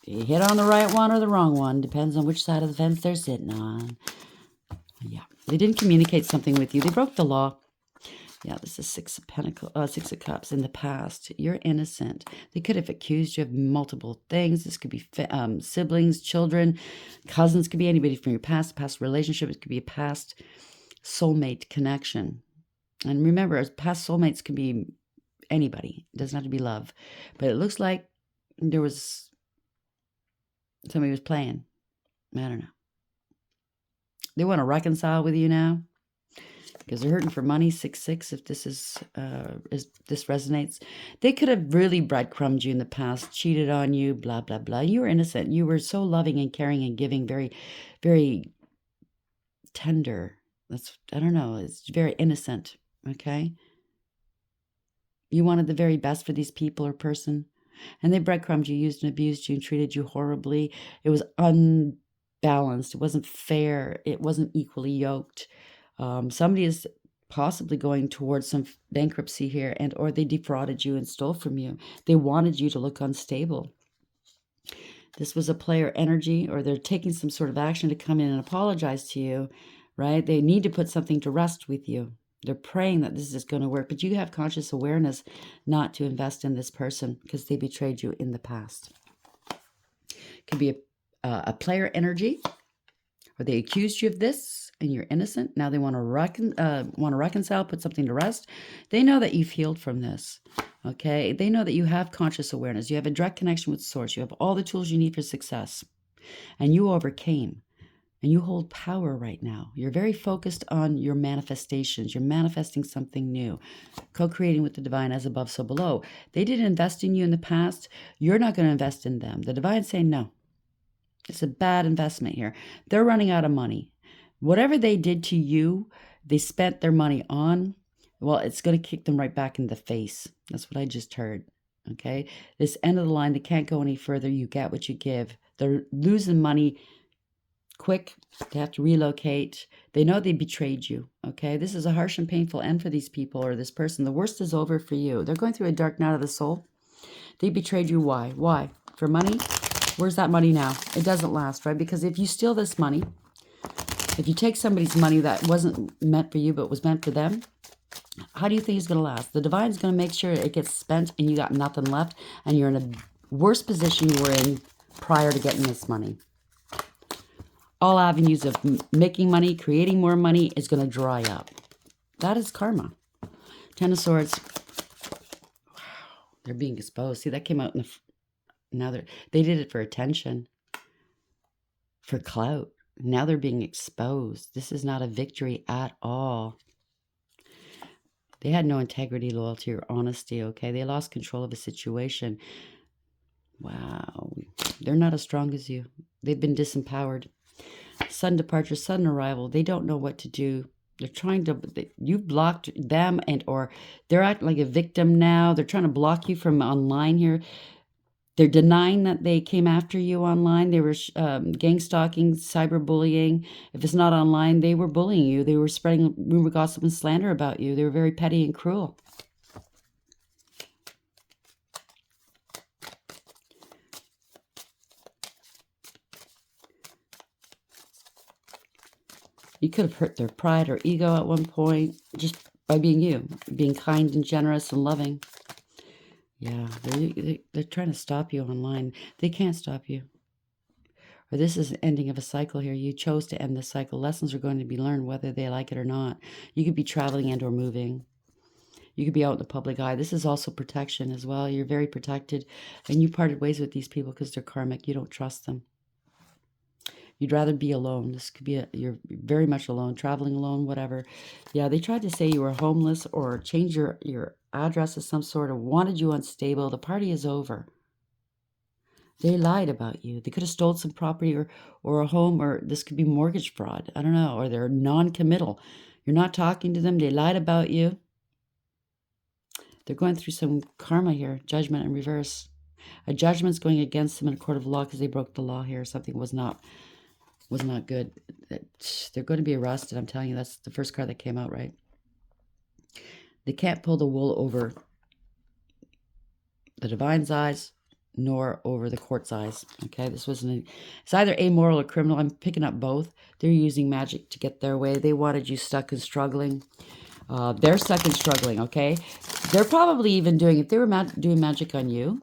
you hit on the right one or the wrong one. Depends on which side of the fence they're sitting on. Yeah. They didn't communicate something with you. They broke the law. Yeah, this is Six of Cups in the past. You're innocent. They could have accused you of multiple things. This could be siblings, children, cousins. Could be anybody from your past relationship. It could be a past soulmate connection. And remember, past soulmates can be anybody. It doesn't have to be love. But it looks like there was somebody was playing. I don't know. They want to reconcile with you now because they're hurting for money. 6-6. If this is this resonates, they could have really breadcrumbed you in the past, cheated on you, blah blah blah. You were innocent. You were so loving and caring and giving, very, very tender. I don't know. It's very innocent. Okay. You wanted the very best for these people or person, and they breadcrumbed you, used and abused you, and treated you horribly. It was unbalanced. It wasn't fair. It wasn't equally yoked. Somebody is possibly going towards some bankruptcy here, or they defrauded you and stole from you. They wanted you to look unstable. This was a player energy, or they're taking some sort of action to come in and apologize to you, right? They need to put something to rest with you. They're praying that this is going to work, but you have conscious awareness not to invest in this person because they betrayed you in the past. Could be a player energy, or they accused you of this and you're innocent. Now they want to reconcile, put something to rest. They know that you've healed from this. Okay, they know that you have conscious awareness. You have a direct connection with Source. You have all the tools you need for success, and you overcame. And you hold power right now. You're very focused on your manifestations. You're manifesting something new. Co-creating with the divine as above, so below. They didn't invest in you in the past. You're not going to invest in them. The divine's saying no. It's a bad investment here. They're running out of money. Whatever they did to you, they spent their money on, well, it's going to kick them right back in the face. That's what I just heard. Okay? This end of the line, they can't go any further. You get what you give. They're losing money quick. They have to relocate. They know they betrayed you. Okay, this is a harsh and painful end for these people or this person. The worst is over for you. They're going through a dark night of the soul. They betrayed you. Why? For money? Where's that money now? It doesn't last, right? Because if you steal this money, if you take somebody's money that wasn't meant for you but was meant for them, how do you think it's going to last? The divine's going to make sure it gets spent and you got nothing left, and you're in a worse position you were in prior to getting this money. All avenues of making money, creating more money is going to dry up. That is karma. 10 of Swords. Wow, they're being exposed. See, that came out in the... Now they did it for attention, for clout. Now they're being exposed. This is not a victory at all. They had no integrity, loyalty, or honesty, okay? They lost control of a situation. Wow. They're not as strong as you. They've been disempowered. Sudden departure, sudden arrival. They don't know what to do. They're trying to, you've blocked them, and or they're acting like a victim now. They're trying to block you from online here. They're denying that they came after you online. They were gang stalking, cyberbullying. If it's not online, they were bullying you. They were spreading rumor, gossip, and slander about you. They were very petty and cruel. You could have hurt their pride or ego at one point just by being you, being kind and generous and loving. Yeah, they're trying to stop you online. They can't stop you. Or this is an ending of a cycle here. You chose to end this cycle. Lessons are going to be learned whether they like it or not. You could be traveling and or moving. You could be out in the public eye. This is also protection as well. You're very protected. And you parted ways with these people because they're karmic. You don't trust them. You'd rather be alone. This could be, you're very much alone, traveling alone, whatever. Yeah, they tried to say you were homeless or change your address of some sort or wanted you unstable. The party is over. They lied about you. They could have stole some property or a home, or this could be mortgage fraud. I don't know. Or they're non-committal. You're not talking to them. They lied about you. They're going through some karma here, judgment in reverse. A judgment's going against them in a court of law because they broke the law here. Something was not good. They're going to be arrested. I'm telling you, that's the first card that came out, right? They can't pull the wool over the divine's eyes nor over the court's eyes. Okay, this wasn't it's either amoral or criminal. I'm picking up both. They're using magic to get their way. They wanted you stuck and struggling. They're stuck and struggling. Okay, they're probably even doing, if they were doing magic on you,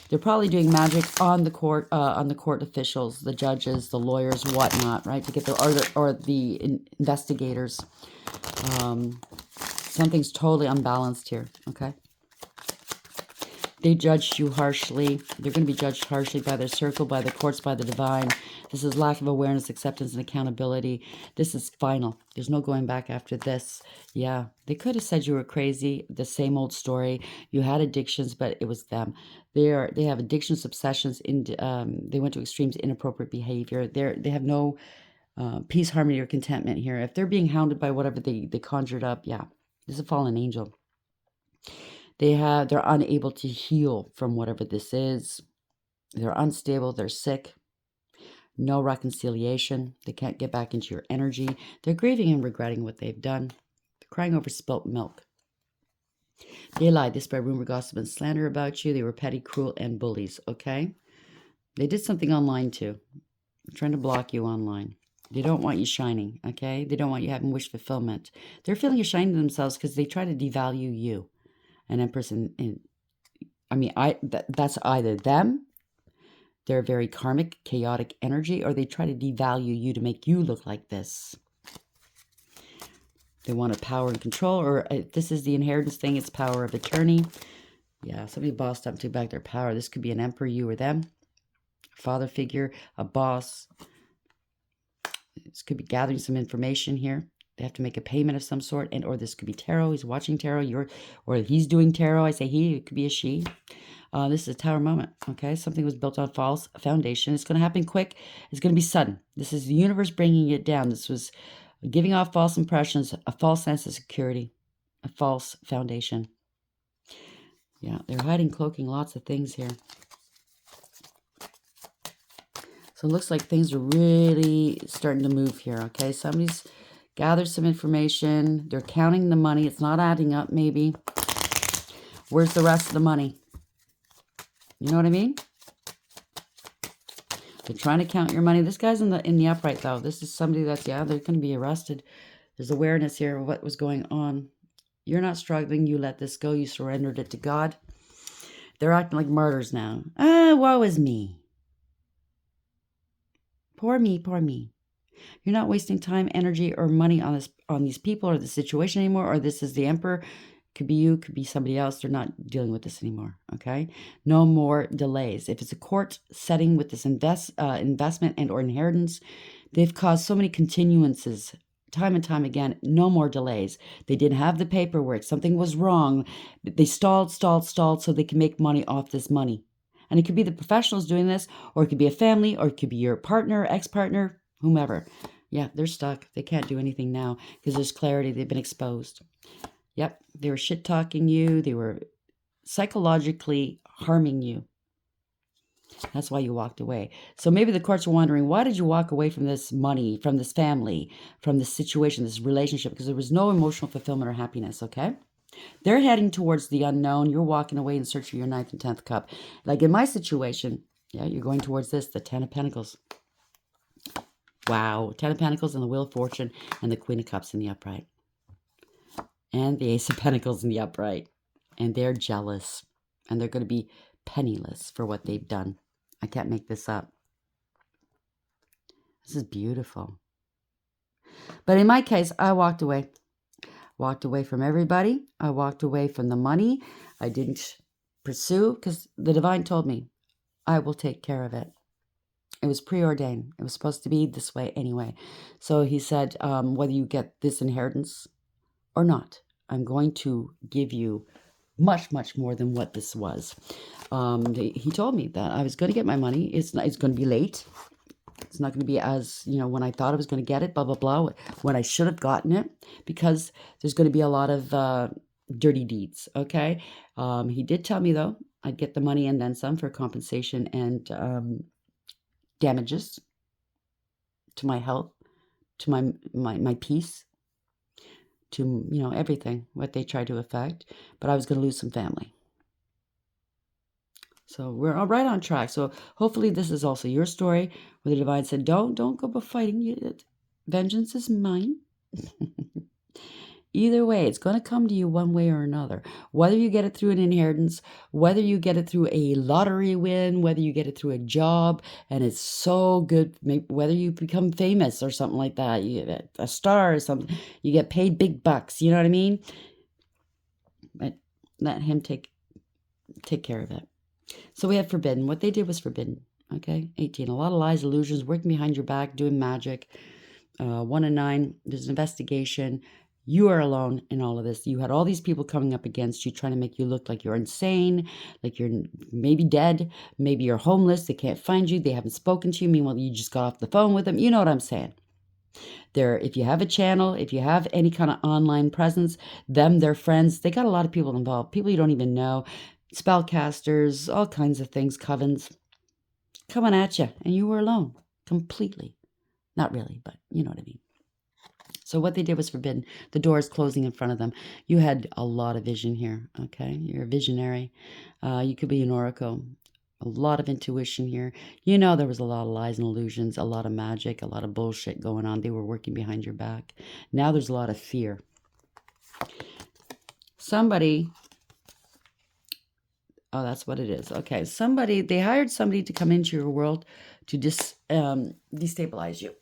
they're probably doing magic on the court officials, the judges, the lawyers, whatnot, right? To get the investigators. Something's totally unbalanced here. Okay. They judged you harshly. They're going to be judged harshly by their circle, by the courts, by the divine. This is lack of awareness, acceptance, and accountability. This is final. There's no going back after this. Yeah, they could have said you were crazy. The same old story. You had addictions, but it was them. They have addictions, obsessions. They went to extremes, inappropriate behavior. They have no peace, harmony, or contentment here. If they're being hounded by whatever they conjured up, yeah, this is a fallen angel. They're unable to heal from whatever this is. They're unstable. They're sick. No reconciliation. They can't get back into your energy. They're grieving and regretting what they've done. They're crying over spilt milk. They lied. They spread rumor, gossip, and slander about you. They were petty, cruel, and bullies. Okay? They did something online too. They're trying to block you online. They don't want you shining. Okay? They don't want you having wish fulfillment. They're feeling ashamed of themselves because they try to devalue you. An empress that's either them, they're very karmic, chaotic energy, or they try to devalue you to make you look like this. They want a power and control, or if this is the inheritance thing, it's power of attorney. Yeah, somebody bossed up to take back their power. This could be an emperor, you or them, a father figure, a boss. This could be gathering some information here. They have to make a payment of some sort, or this could be tarot. He's watching tarot, or he's doing tarot. I say he, it could be a she. This is a tower moment, okay? Something was built on false foundation. It's going to happen quick. It's going to be sudden. This is the universe bringing it down. This was giving off false impressions, a false sense of security, a false foundation. Yeah, they're hiding, cloaking lots of things here. So it looks like things are really starting to move here, okay? Somebody's gathered some information. They're counting the money. It's not adding up, maybe. Where's the rest of the money? You know what I mean? They're trying to count your money. This guy's in the upright, though. This is somebody that's, yeah, they're going to be arrested. There's awareness here of what was going on. You're not struggling. You let this go. You surrendered it to God. They're acting like martyrs now. Woe is me. Poor me, poor me. You're not wasting time, energy, or money on these people or the situation anymore, or this is the emperor. Could be you, could be somebody else. They're not dealing with this anymore, okay? No more delays. If it's a court setting with this investment and or inheritance, they've caused so many continuances time and time again. No more delays. They didn't have the paperwork. Something was wrong. They stalled so they can make money off this money. And it could be the professionals doing this, or it could be a family, or it could be your partner, ex-partner, whomever. Yeah, they're stuck. They can't do anything now because there's clarity. They've been exposed. Yep, they were shit-talking you. They were psychologically harming you. That's why you walked away. So maybe the courts are wondering, why did you walk away from this money, from this family, from this situation, this relationship? Because there was no emotional fulfillment or happiness, okay? They're heading towards the unknown. You're walking away in search of your 9th and 10th cup. Like in my situation, yeah, you're going towards this, the 10 of Pentacles. Wow. 10 of Pentacles and the Wheel of Fortune and the Queen of Cups in the upright. And the Ace of Pentacles in the upright. And they're jealous. And they're going to be penniless for what they've done. I can't make this up. This is beautiful. But in my case, I walked away. Walked away from everybody. I walked away from the money. I didn't pursue because the divine told me, I will take care of it. It was preordained. It was supposed to be this way anyway. So he said, whether you get this inheritance or not, I'm going to give you much, much more than what this was. He told me that I was going to get my money. It's going to be late. It's not going to be as, when I thought I was going to get it, blah, blah, blah, when I should have gotten it, because there's going to be a lot of dirty deeds, okay? He did tell me, though, I'd get the money and then some for compensation and damages to my health, to my peace, to, everything, what they tried to affect, but I was going to lose some family. So we're all right on track. So hopefully this is also your story where the divine said, don't go about fighting. Vengeance is mine. Either way, it's going to come to you one way or another. Whether you get it through an inheritance, whether you get it through a lottery win, whether you get it through a job, and it's so good, whether you become famous or something like that, you get a star or something, you get paid big bucks, you know what I mean? But let him take care of it. So we have forbidden. What they did was forbidden. Okay, 18. A lot of lies, illusions, working behind your back, doing magic. 1 and 9, there's an investigation. You are alone in all of this. You had all these people coming up against you, trying to make you look like you're insane, like you're maybe dead, maybe you're homeless, they can't find you, they haven't spoken to you, meanwhile you just got off the phone with them. You know what I'm saying. If you have a channel, if you have any kind of online presence, their friends, they got a lot of people involved, people you don't even know, spellcasters, all kinds of things, covens, coming at you, and you were alone, completely. Not really, but you know what I mean. So what they did was forbidden. The door is closing in front of them. You had a lot of vision here, okay? You're a visionary. You could be an oracle. A lot of intuition here. There was a lot of lies and illusions, a lot of magic, a lot of bullshit going on. They were working behind your back. Now there's a lot of fear. Somebody... Oh, that's what it is. Okay, they hired somebody to come into your world to destabilize you.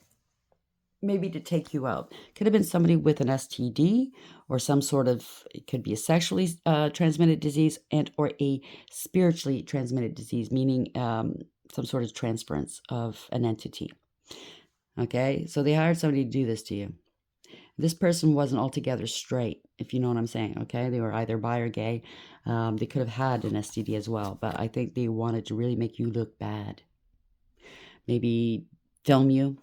Maybe to take you out. Could have been somebody with an STD or some sort of, it could be a sexually transmitted disease and or a spiritually transmitted disease, meaning some sort of transference of an entity. Okay, so they hired somebody to do this to you. This person wasn't altogether straight, if you know what I'm saying, okay? They were either bi or gay. They could have had an STD as well, but I think they wanted to really make you look bad. Maybe film you,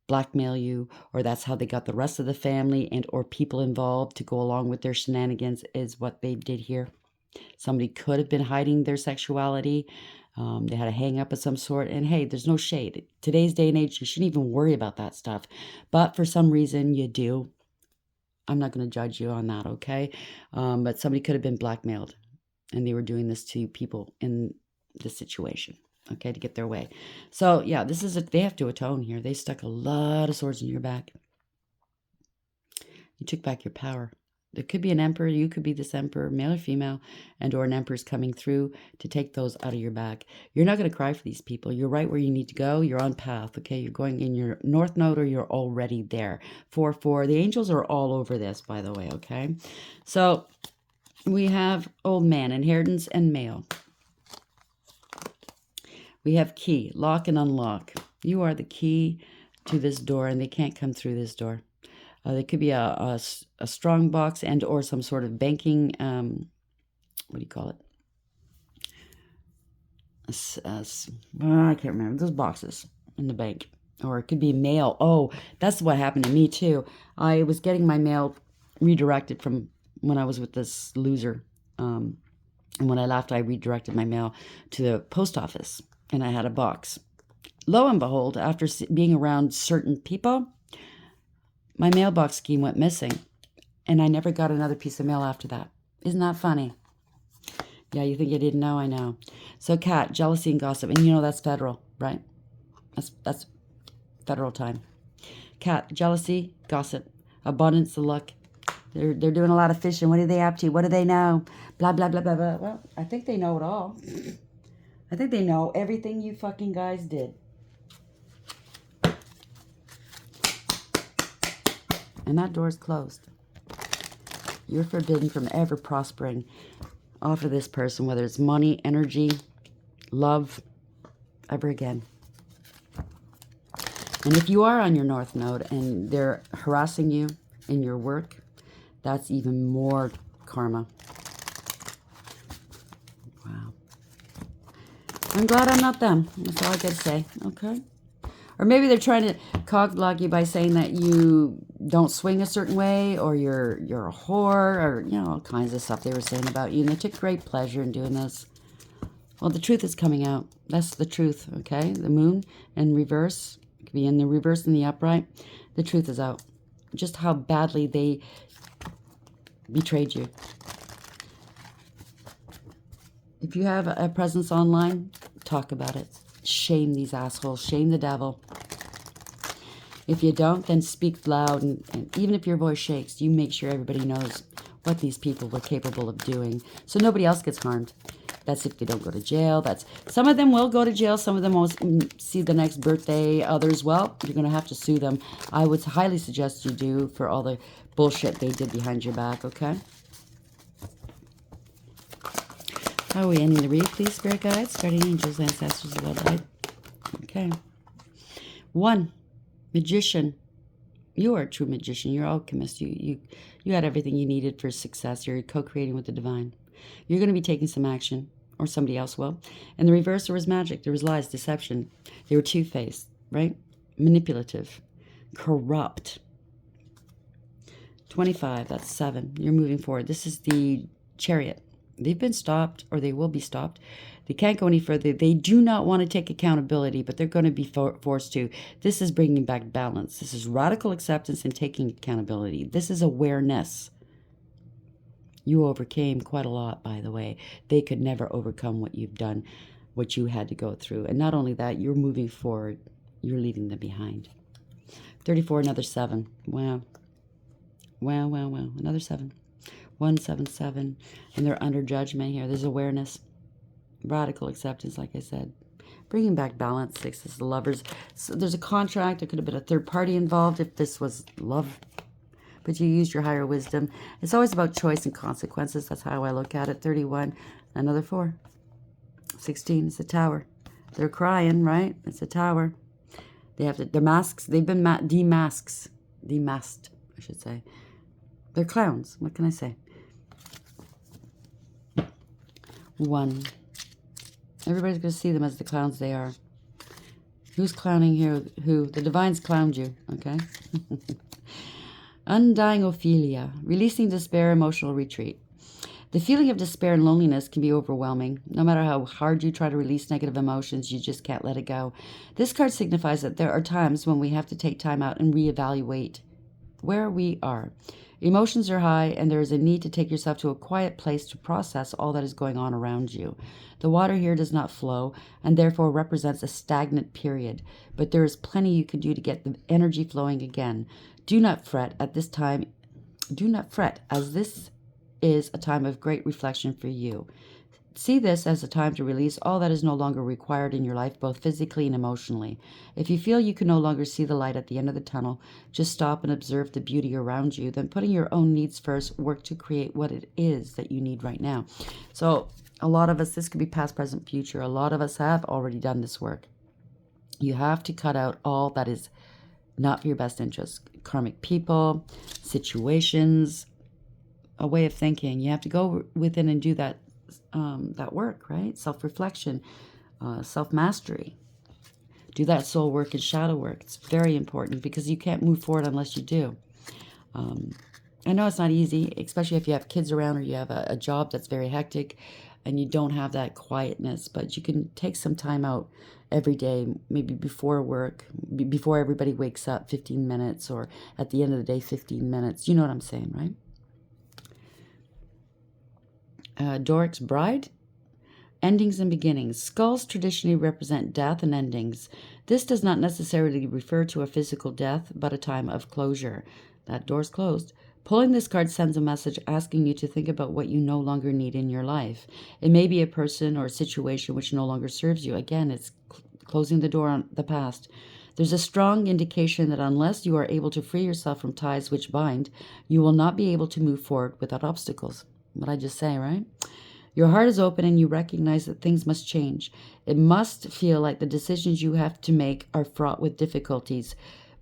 blackmail you, or that's how they got the rest of the family and or people involved to go along with their shenanigans, is what they did here. Somebody could have been hiding their sexuality. They had a hang up of some sort, and hey, there's no shade. Today's day and age, you shouldn't even worry about that stuff, but for some reason you do. I'm not going to judge you on that, okay? But somebody could have been blackmailed, and they were doing this to people in this situation, okay, to get their way. So yeah, they have to atone here. They stuck a lot of swords in your back. You took back your power. There could be an emperor. You could be this emperor, male or female, and or an emperor's coming through to take those out of your back. You're not going to cry for these people. You're right where you need to go. You're on path, okay? You're going in your north node, or you're already there. 4-4. The angels are all over this, by the way, okay? So we have old man, inheritance, and male. We have key, lock and unlock. You are the key to this door, and they can't come through this door. There could be a strong box and or some sort of banking, what do you call it? I can't remember. Those boxes in the bank. Or it could be mail. Oh, that's what happened to me too. I was getting my mail redirected from when I was with this loser. And when I left, I redirected my mail to the post office. And I had a box. Lo and behold, after being around certain people, my mailbox scheme went missing. And I never got another piece of mail after that. Isn't that funny? Yeah, you think I didn't know? I know. So, Cat, jealousy and gossip. And you know that's federal, right? That's federal time. Cat, jealousy, gossip, abundance, the luck. They're doing a lot of fishing. What are they up to? What do they know? Blah, blah, blah, blah, blah. Well, I think they know it all. I think they know everything you fucking guys did. And that door's closed. You're forbidden from ever prospering off of this person, whether it's money, energy, love, ever again. And if you are on your North Node and they're harassing you in your work, that's even more karma. Wow. I'm glad I'm not them. That's all I gotta say. Okay. Or maybe they're trying to cock block you by saying that you don't swing a certain way, or you're a whore, or all kinds of stuff they were saying about you. And they took great pleasure in doing this. Well, the truth is coming out. That's the truth, okay? The moon in reverse, it could be in the reverse and the upright. The truth is out. Just how badly they betrayed you. If you have a presence online, talk about it. Shame these assholes. Shame the devil. If you don't, then speak loud. And even if your voice shakes, you make sure everybody knows what these people were capable of doing, so nobody else gets harmed. That's if they don't go to jail. Some of them will go to jail. Some of them won't see the next birthday. Others, well, you're going to have to sue them. I would highly suggest you do, for all the bullshit they did behind your back, okay? How are we ending the read, please, Spirit Guides, Guardian Angels, Ancestors, Bloodlight? Okay. 1. Magician. You are a true magician. You're alchemist. You had everything you needed for success. You're co-creating with the divine. You're going to be taking some action, or somebody else will. In the reverse, there was magic. There was lies, deception. They were two-faced, right? Manipulative. Corrupt. 25, that's 7. You're moving forward. This is the Chariot. They've been stopped, or they will be stopped. They can't go any further. They do not want to take accountability, but they're going to be forced to. This is bringing back balance. This is radical acceptance and taking accountability. This is awareness. You overcame quite a lot, by the way. They could never overcome what you've done, what you had to go through. And not only that, you're moving forward. You're leaving them behind. 34, another 7. Wow. Wow, wow, wow. Another 7. 177, and they're under judgment here. There's awareness, radical acceptance, like I said, bringing back balance. 6 is the Lovers. So there's a contract. There could have been a third party involved if this was love, but you used your higher wisdom. It's always about choice and consequences. That's how I look at it. 31, another 4. 16 is the Tower. They're crying, right? It's a Tower. They have to. Their masks. They've been demasked, I should say. They're clowns. What can I say? 1. Everybody's going to see them as the clowns they are. Who's clowning here? Who? The Divine's clowned you, okay? Undying Ophelia. Releasing despair, emotional retreat. The feeling of despair and loneliness can be overwhelming. No matter how hard you try to release negative emotions, you just can't let it go. This card signifies that there are times when we have to take time out and reevaluate where we are. Emotions are high, and there is a need to take yourself to a quiet place to process all that is going on around you. The water here does not flow, and therefore represents a stagnant period, but there is plenty you can do to get the energy flowing again. Do not fret at this time. Do not fret, as this is a time of great reflection for you. See this as a time to release all that is no longer required in your life, both physically and emotionally. If you feel you can no longer see the light at the end of the tunnel, just stop and observe the beauty around you. Then, putting your own needs first, work to create what it is that you need right now. So a lot of us, this could be past, present, future. A lot of us have already done this work. You have to cut out all that is not for your best interest. Karmic people, situations, a way of thinking. You have to go within and do that work, right? Self-reflection. self-mastery. Do that soul work and shadow work. It's very important because you can't move forward unless you do. I know it's not easy, especially if you have kids around or you have a job that's very hectic and you don't have that quietness, but you can take some time out every day, maybe before work, before everybody wakes up, 15 minutes, or at the end of the day, 15 minutes. You know what I'm saying, right? Doric's Bride. Endings and beginnings. Skulls traditionally represent death and endings. This does not necessarily refer to a physical death, but a time of closure. That door's closed. Pulling this card sends a message asking you to think about what you no longer need in your life. It may be a person or a situation which no longer serves you. Again, it's closing the door on the past. There's a strong indication that unless you are able to free yourself from ties which bind, you will not be able to move forward without obstacles. What I just say, right? Your heart is open and you recognize that things must change. It must feel like the decisions you have to make are fraught with difficulties.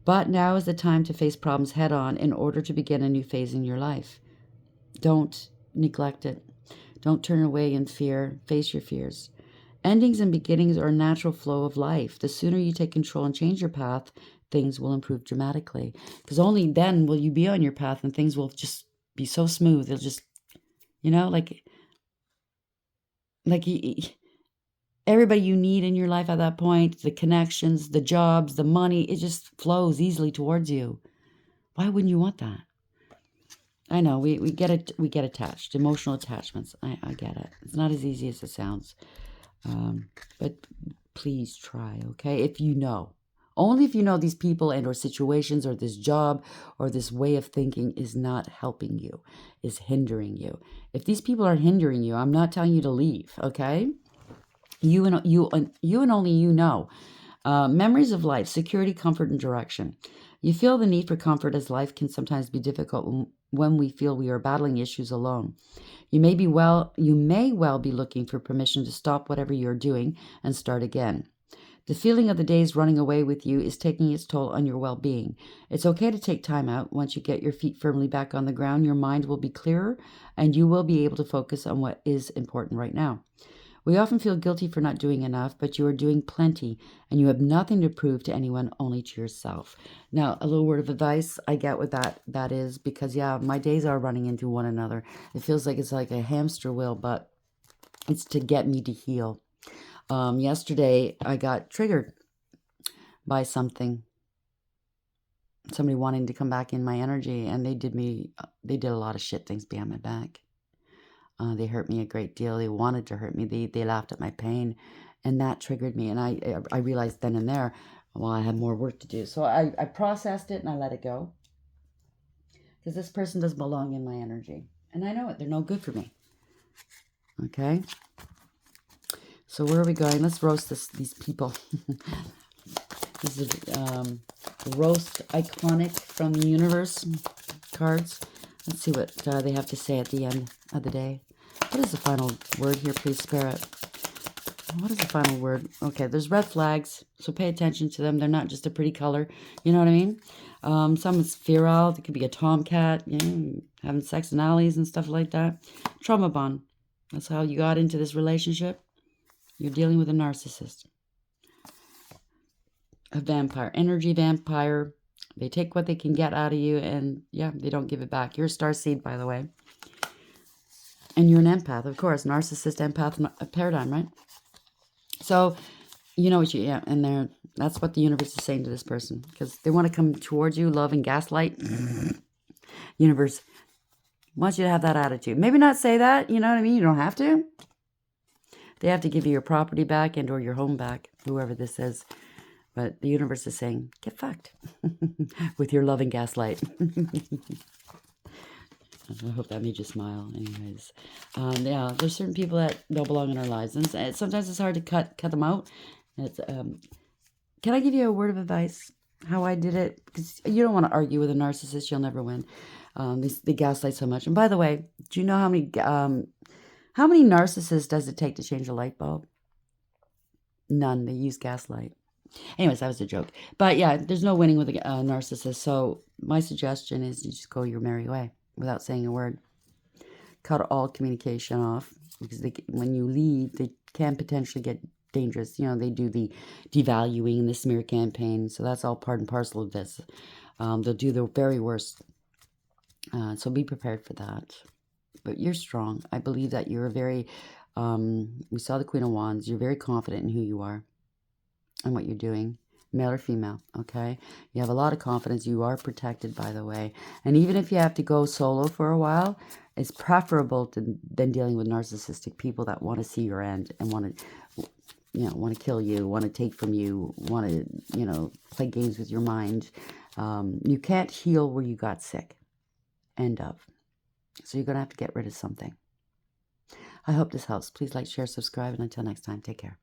But now is the time to face problems head on in order to begin a new phase in your life. Don't neglect it. Don't turn away in fear. Face your fears. Endings and beginnings are a natural flow of life. The sooner you take control and change your path, things will improve dramatically. Because only then will you be on your path and things will just be so smooth. They'll just, like everybody you need in your life at that point, the connections, the jobs, the money, it just flows easily towards you. Why wouldn't you want that? I know we get it. We get attached, emotional attachments. I get it. It's not as easy as it sounds, but please try, okay? If you know, only if you know these people and or situations or this job or this way of thinking is not helping you, is hindering you. If these people are hindering you, I'm not telling you to leave, okay? You and only you know. Memories of life, security, comfort, and direction. You feel the need for comfort as life can sometimes be difficult when we feel we are battling issues alone. You may well be looking for permission to stop whatever you're doing and start again. The feeling of the days running away with you is taking its toll on your well-being. It's okay to take time out. Once you get your feet firmly back on the ground, your mind will be clearer and you will be able to focus on what is important right now. We often feel guilty for not doing enough, but you are doing plenty and you have nothing to prove to anyone, only to yourself. Now, a little word of advice, I get what that is because, my days are running into one another. It feels like it's like a hamster wheel, but it's to get me to heal. Yesterday, I got triggered by somebody wanting to come back in my energy, and they did a lot of shit things behind my back. They hurt me a great deal. They wanted to hurt me. They laughed at my pain, and that triggered me. And I realized then and there, I had more work to do. So I processed it and I let it go. Because this person doesn't belong in my energy. And I know it. They're no good for me. Okay? So where are we going? Let's roast these people. This is Roast Iconic from the Universe cards. Let's see what they have to say at the end of the day. What is the final word here, please, Spirit? What is the final word? Okay, there's red flags, so pay attention to them. They're not just a pretty color. You know what I mean? Some is feral. It could be a tomcat, having sex in alleys and stuff like that. Trauma bond. That's how you got into this relationship. You're dealing with a narcissist. A vampire. Energy vampire. They take what they can get out of you and, they don't give it back. You're a starseed, by the way. And you're an empath, of course. Narcissist, empath paradigm, right? So, you know what and that's what the universe is saying to this person. Because they want to come towards you, love and gaslight. Universe wants you to have that attitude. Maybe not say that, you know what I mean? You don't have to. They have to give you your property back and or your home back, whoever this is. But the universe is saying, get fucked with your love and gaslight. I hope that made you smile. Anyways, there's certain people that don't belong in our lives. And sometimes it's hard to cut them out. It's, can I give you a word of advice? How I did it? Because you don't want to argue with a narcissist. You'll never win. They gaslight so much. And by the way, do you know how many narcissists does it take to change a light bulb? None. They use gaslight. Anyways, that was a joke. But there's no winning with a narcissist. So my suggestion is you just go your merry way without saying a word. Cut all communication off because when you leave, they can potentially get dangerous. You know, they do the devaluing and the smear campaign. So that's all part and parcel of this. They'll do the very worst. So be prepared for that. But you're strong. I believe that you're very, we saw the Queen of Wands. You're very confident in who you are and what you're doing. Male or female, okay? You have a lot of confidence. You are protected, by the way. And even if you have to go solo for a while, it's preferable than dealing with narcissistic people that want to see your end and want to, you know, want to kill you, want to take from you, want to, you know, play games with your mind. You can't heal where you got sick. End of. So you're going to have to get rid of something. I hope this helps. Please like, share, subscribe, and until next time, take care.